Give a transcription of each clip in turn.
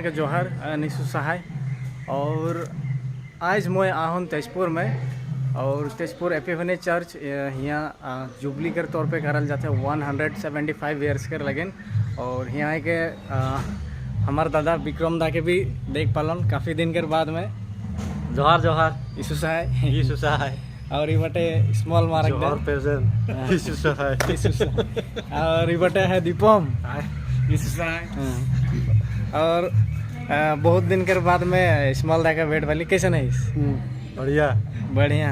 के जोहार निशु सहाय। और आज मैं आहूँ तेजपुर में और तेजपुर एपिफनी चर्च यहाँ जुबली के तौर पे करल जाते 175 ईयर्स के लगन। और यहाँ के हमार दादा विक्रम दा के भी देख पालन काफ़ी दिन के बाद में। जोहार जोहार यीशु सहाय और ये बटे स्मॉल मार्क जोहार प्रेजेंट यीशु सहाय और ये बटे है दीपम यीशु सहाय। और बहुत दिन के बाद में स्मॉल दा का भेंट वाली कैसे नहीं बढ़िया बढ़िया।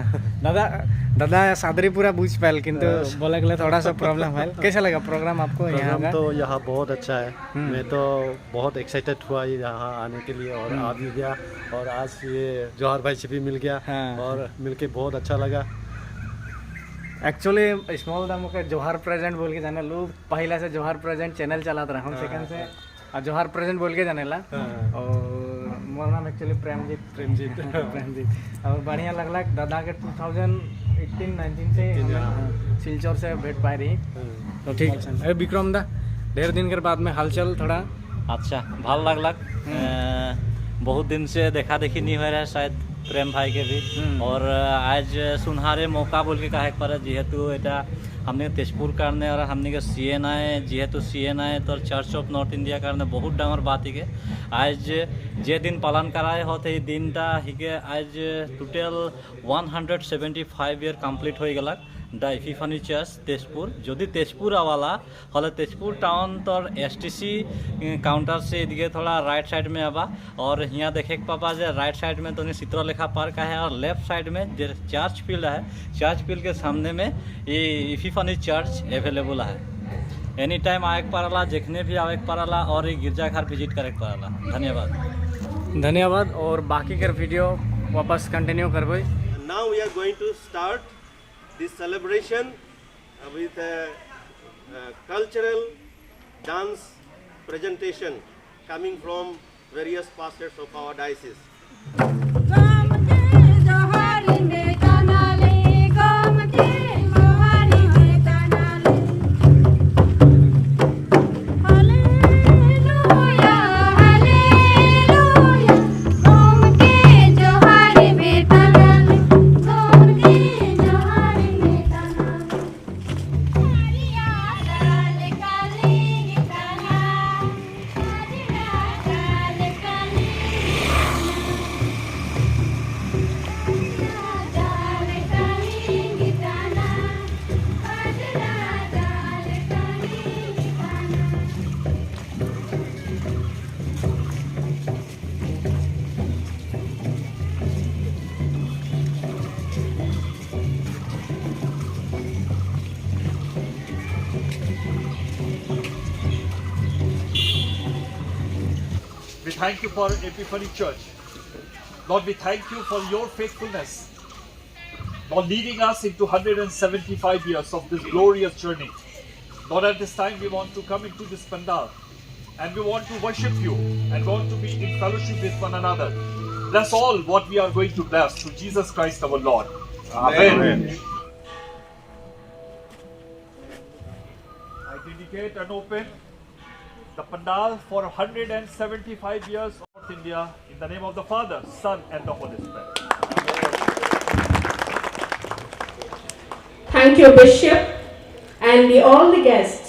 दादा सादरी पूरा बुझ पायल किंतु बोले के लिए थोड़ा सा प्रॉब्लम है। कैसा लगा प्रोग्राम आपको यहाँ का? तो यहाँ बहुत अच्छा है। मैं तो बहुत एक्साइटेड हुआ यहाँ आने के लिए और आ भी गया और आज ये जोहार भाई से भी मिल गया। और मिलके बहुत अच्छा लगा। एक्चुअली स्मॉल दा मुके जोहार प्रेजेंट बोल के जाने लोग पहला से जोहार प्रेजेंट चैनल चलाते रहा हूँ सेकंड से जोहार प्रेजेंट बोल के जाने ला। और मोर नाम एक्चुअली प्रेमजीत और बढ़िया लगला दादा के 2018-19 से सिलचर से भेंट पाई रही। तो ठीक है विक्रम दा ढेर दिन के बाद में हालचाल थोड़ा अच्छा भल लगलक। बहुत दिन से देखा देखी नहीं हो रहा है शायद प्रेम भाई के भी। और आज सुनहरे मौका बोल के कहे पर जेहेतु एटा हमने तेजपुर कारणे और हमने के CNI जेहेतु CNI तो चर्च ऑफ नॉर्थ इंडिया कारणे बहुत डांगर बात है। आज जे दिन पालन कराए होते दिन हिके आज टोटल 175 ईयर कमप्लीट हो गलक द एपिफनी चर्च तेजपुर। जदि तेजपुर आवाला हले तेजपुर टाउन तोर STC काउंटर से इधर थोड़ा राइट साइड में आवा और यहाँ देखे पापा जे राइट साइड में तो चित्रलेखा पार्क है और लेफ्ट साइड में जो चर्च फील्ड है चर्च फील्ड के सामने में ये एपिफनी चर्च अवेलेबल है। एनी टाइम आए पारा जखने भी आवे पारा और ये गिरजाघर विजिट करे पारा। धन्यवाद और बाकी के वीडियो वापस कंटिन्यू करबे। Now we are going to start this celebration with a cultural dance presentation coming from various pastors of our diocese. We thank you for Epiphany Church. Lord, we thank you for your faithfulness. Lord, leading us into 175 years of this glorious journey. Lord, at this time we want to come into this pandal and we want to worship you and want to be in fellowship with one another. Bless all what we are going to bless through Jesus Christ our Lord. Amen. I dedicate and open the pandal for 175 years of North India in the name of the Father, Son and the Holy Spirit. Thank you, Bishop, and all the guests.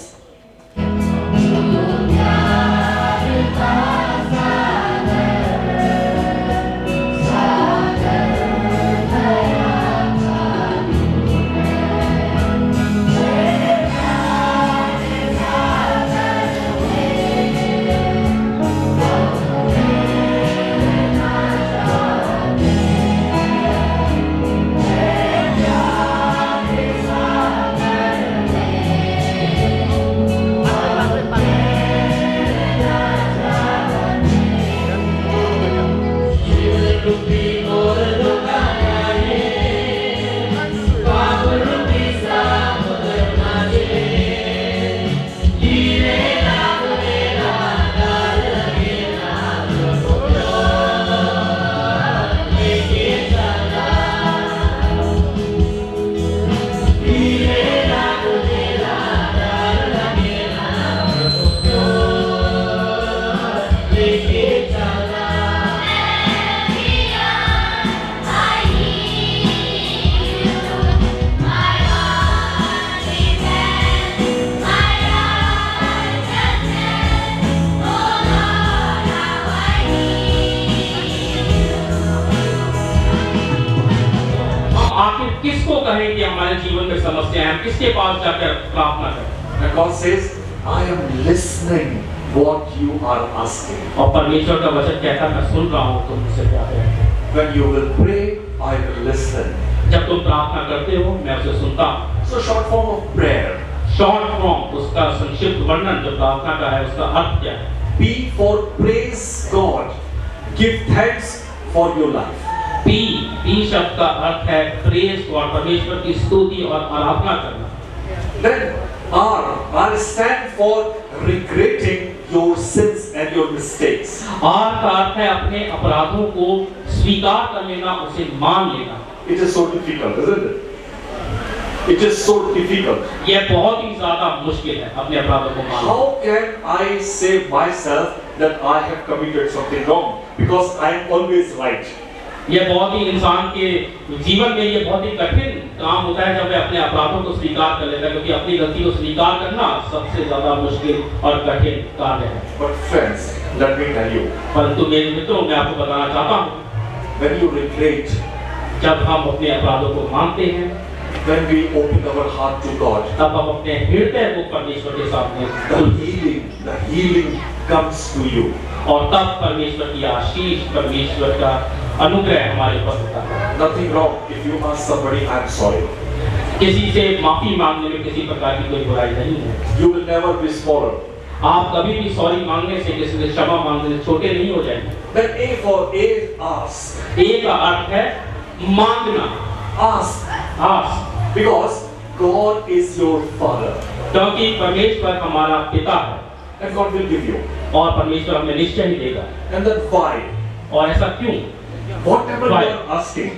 किसको कहें कि हमारे जीवन में समस्या है, हम किसके पास जाकर प्रार्थना करें? And God says, I am listening what you are asking. और परमेश्वर का वचन कहता है, मैं सुन रहा हूँ तुम मुझसे क्या कहते हो। When you will pray, I will listen. जब तुम प्रार्थना करते हो मैं उसे सुनता हूँ। So short form of prayer. Short form, उसका संक्षिप्त वर्णन जो प्रार्थना का है उसका अर्थ क्या है? P for praise God. Give thanks for your life. P शब्द का अर्थ है प्रेज गॉड, परमेश्वर की स्तुति और आराधना करना। Then R stand for regretting your sins and your mistakes. R का अर्थ है अपने अपराधों को स्वीकार कर लेना, उसे मान लेना। It is so difficult, isn't it? It is so difficult. यह बहुत ही ज्यादा मुश्किल है अपने अपराधों को मानना। How can I say myself that I have committed something wrong? Because I am always right. यह बहुत ही इंसान के जीवन में ये बहुत ही कठिन काम होता है जब वह अपने अपराधों को स्वीकार कर लेता है, क्योंकि अपनी गलती को स्वीकार करना सबसे ज्यादा मुश्किल और कठिन कार्य है। But friends, let me tell you, परंतु मेरे मित्रों, मैं आपको बताना चाहता हूँ, when you regret, जब हम अपने अपराधों को मानते हैं, when we open our heart to God, तब हम अपने हृदय को परमेश्वर के सामने the healing comes to you. और तब परमेश्वर की आशीष, परमेश्वर का अनुग्रह हमारे ऊपर होता है। Nothing wrong if you ask somebody, I'm sorry. किसी से माफी मांगने में किसी प्रकार की कोई बुराई नहीं है। You will never be smaller. आप कभी भी सॉरी मांगने से, किसी से क्षमा मांगने से छोटे नहीं हो जाएंगे। Then A for ask. ए का अर्थ है मांगना, Ask. Us, Because God is your Father. क्योंकि परमेश्वर हमारा पिता है And God will give you. और परमेश्वर हमें निश्चय ही देगा। And then why? और ऐसा क्यों? Whatever Why? you are asking,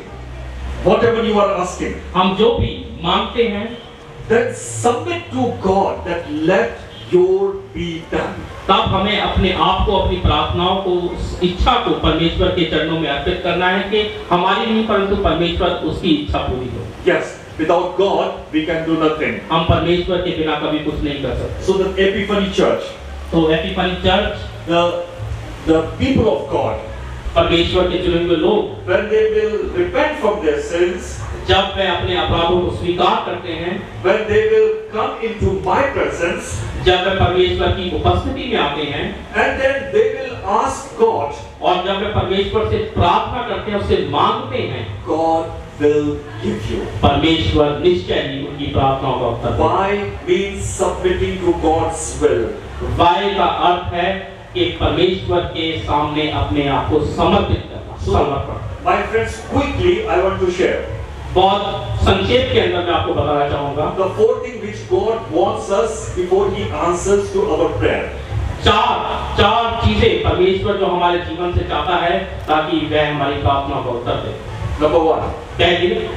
whatever you are asking, हम जो भी मांगते हैं, then submit to God that let your be done. तब हमें अपने आप को, अपनी प्रार्थनाओं को, उस इच्छा को परमेश्वर के चरणों में अर्पित करना है कि हमारी नहीं परंतु परमेश्वर उसकी इच्छा पूरी हो। Yes, without God we can do nothing. हम परमेश्वर के बिना कभी कुछ नहीं कर सकते। So the Epiphany Church, तो Epiphany church, the people of God, परमेश्वर के चुने हुए लोग, when they will repent from their sins, जब वे अपने अपराधों को स्वीकार करते हैं, when they will come into my presence, जब वे परमेश्वर की उपस्थिति में आते हैं, and then they will ask God, और जब वे परमेश्वर से प्रार्थना करते हैं, उससे मांगते हैं, God will give you. परमेश्वर निश्चय ही उनकी प्रार्थनाओं का उत्तर देगा। Why means submitting to God's will. वाय का अर्थ है कि परमेश्वर के सामने अपने आप को समर्पित करना, समर्पण। My friends, quickly I want to share. बहुत संक्षेप के अंदर मैं आपको बताना चाहूंगा The fourth thing which God wants us before He answers to our prayer. चार चीजें परमेश्वर जो हमारे जीवन से चाहता है ताकि वह हमारी प्रार्थना का उत्तर दे। Number one, पहली,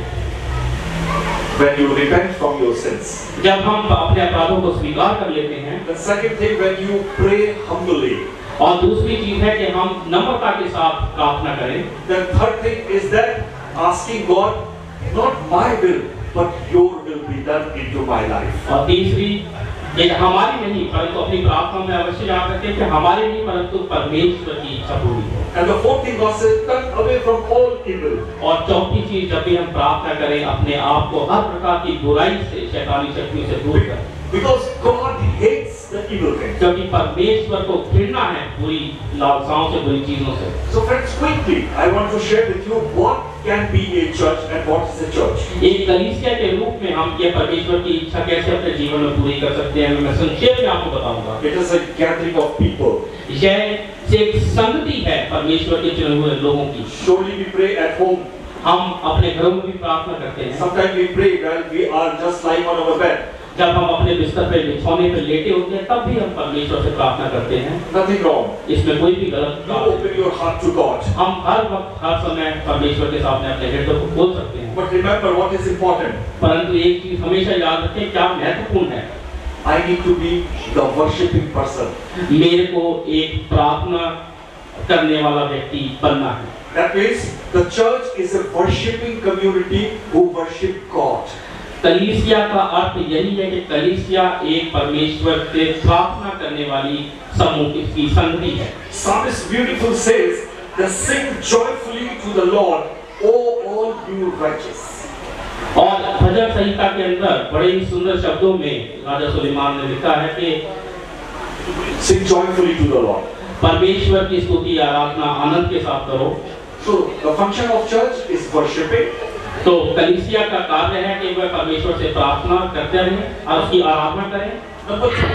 when you repent from your sins. जब हम अपने अपराधों को स्वीकार कर लेते हैं। The second thing, when you pray humbly. और दूसरी चीज है कि हम नम्रता के साथ प्रार्थना करें। The third thing is that asking God, not my will, but your will be done into my life. और तीसरी, ये हमारी नहीं परंतु अपनी प्रार्थना में अवश्य याद रखें कि हमारी नहीं परंतु परमेश्वर की इच्छा पूरी हो। And the fourth thing God says, turn away from all evil. और चौथी चीज, जब भी हम प्रार्थना करें अपने आप को हर प्रकार की बुराई से, शैतानी शक्तियों से दूर करें। Because God hates the evil thing. क्योंकि परमेश्वर को घृणा है बुरी लालसाओं से, बुरी चीजों से। So friends, quickly I want to share with you what can be a church and what is a church. एक कलीसिया के रूप में हम ये परमेश्वर की इच्छा कैसे अपने जीवन में पूरी कर सकते हैं, मैं संक्षेप में आपको बताऊंगा। It is a gathering of people. यह एक संगति है परमेश्वर के चुने हुए लोगों की। Surely we pray at home. हम अपने घरों में भी प्रार्थना करते हैं। Sometimes we pray while we are just lying on our bed. जब हम अपने बिस्तर पे, बिछौने पे लेटे होते हैं तब भी हम परमेश्वर से प्रार्थना करते हैं। Nothing wrong. इसमें कोई भी गलत You बात नहीं। open your heart to God. हम हर वक्त, हर समय परमेश्वर के सामने अपने हृदय को खोल सकते हैं। But remember what is important. परंतु एक चीज हमेशा याद रखें, क्या महत्वपूर्ण है। I need to be the worshiping person. मेरे को एक प्रार्थना करने वाला व्यक्ति बनना है। That means the church is a worshiping community who worship God. कलीसिया का अर्थ यही है कि कलीसिया एक परमेश्वर से प्रार्थना करने वाली समूह की संगति है। Psalmist beautiful says, "They sing joyfully to the Lord, O all you righteous." और भजन संहिता के अंदर बड़े ही सुंदर शब्दों में राजा सुलेमान ने लिखा है कि Sing joyfully to the Lord. परमेश्वर की स्तुति आराधना आनंद के साथ करो। So the function of church is worshiping. तो कलीसिया का कार्य है कि वह परमेश्वर से प्रार्थना करते रहें और उसकी आराधना करें। Number 2.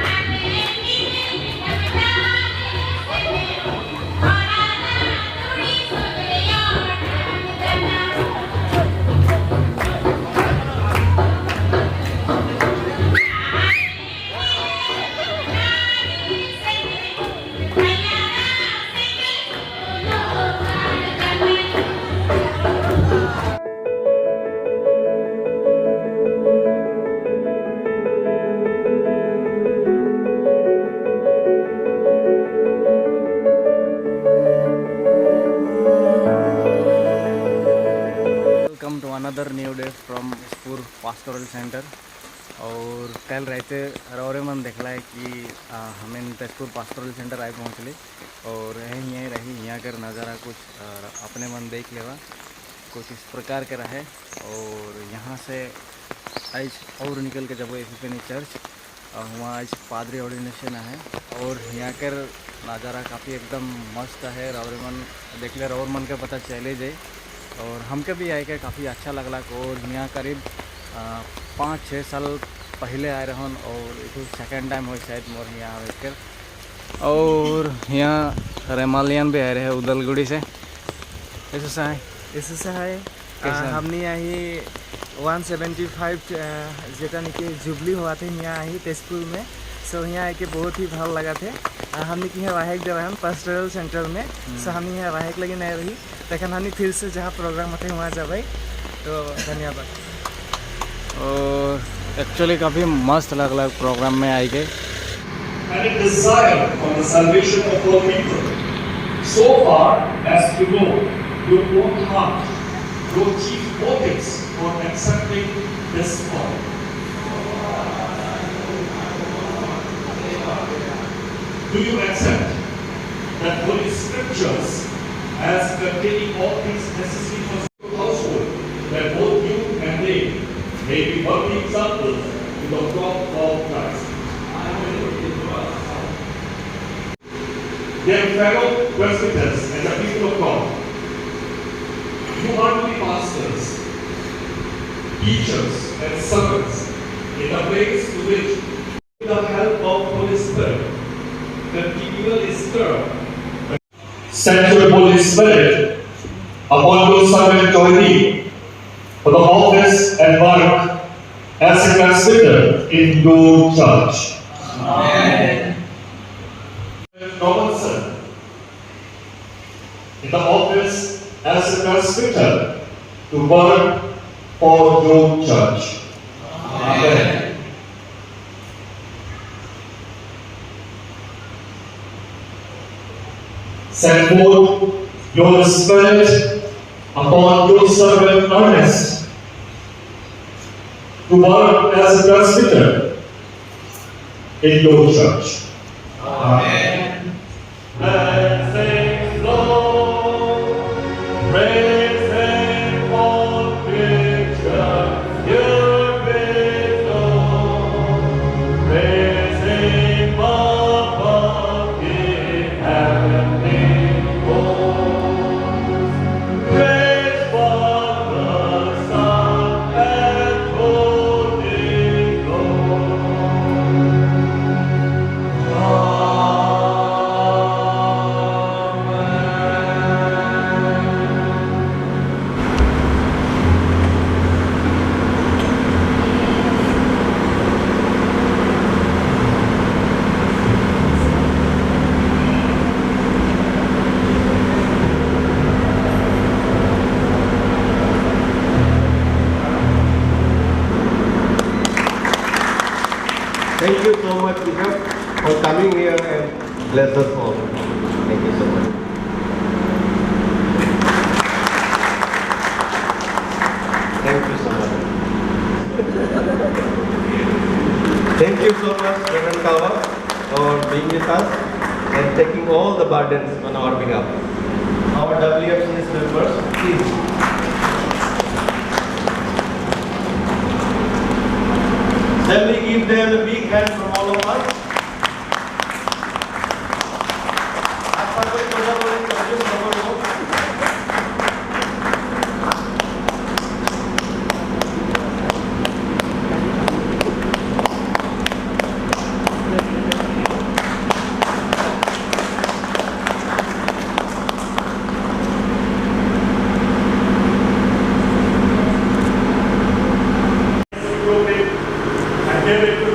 Welcome to another new day from Spur pastoral centre. और कल रहते रौरे मन देखला है कि हमें तेजपुर पास्टोरल सेंटर आए पहुँचले और यहीं रही यहाँ कर नज़ारा कुछ अपने मन देख लेवा कुछ इस प्रकार के रहे। और यहाँ से आज और निकल के जब एफिफनी चर्च वहाँ आज पादरी ऑर्डिनेशन है और यहाँ कर नज़ारा काफ़ी एकदम मस्त है। रौरे मन देख ले रौर मन के पता चले जाए और हमके भी आए के काफ़ी अच्छा लगला। और यहाँ करीब 5-6 साल पहले आए रहन और ये सेकेंड टाइम हो शायद मोर यहाँ आवे कर। और यहाँ रेमालियन भी आए रहे उदलगुड़ी से। ऐसा है हमने यही 175 जेटा निके जुबली हुआ थे यहाँ ही तेजपुर में। सो यहाँ आके बहुत ही भल लगा थे। हमने कि यहाँ वाहेक दे रहे पास्टोरल सेंटर में। सो हमने यहाँ वाहेक लगे नहीं रही लेकिन हमने फिर से जहाँ प्रोग्राम होते वहाँ जा भाई। तो धन्यवाद। और एक्चुअली काफ़ी मस्त लगला प्रोग्राम में आई गए। And a desire for the salvation of all people. So far as you know, your own heart, your chief motives for accepting this call. Do you accept that Holy Scriptures as containing all things necessary for your household, that both you and they may be worthy examples in the flock of Christ? Dear fellow presbyters and the people of God, you are to be pastors, teachers, and servants in the place to which, with the help of Holy Spirit, continually stir. Send your Holy Spirit upon your servant Johnny for the office and work as a presbyter in your church. Amen. Robinson in the office as a presbyter to work for your church. Amen. Send forth your Spirit upon your servant Ernest to work as a presbyter in your church. Amen. Blessings, Lord, praise and all creation, your grace, Lord, praising above in heavenly hosts. Praise Father, Son, and Holy Ghost. Thank you so much, Bishop, for coming here and bless us all. Thank you so much. Thank you so much. Thank you so much, Reverend Kawa, for being with us and taking all the burdens on our behalf. Our WFCS members, please. Then we give them a big hand from all of us. And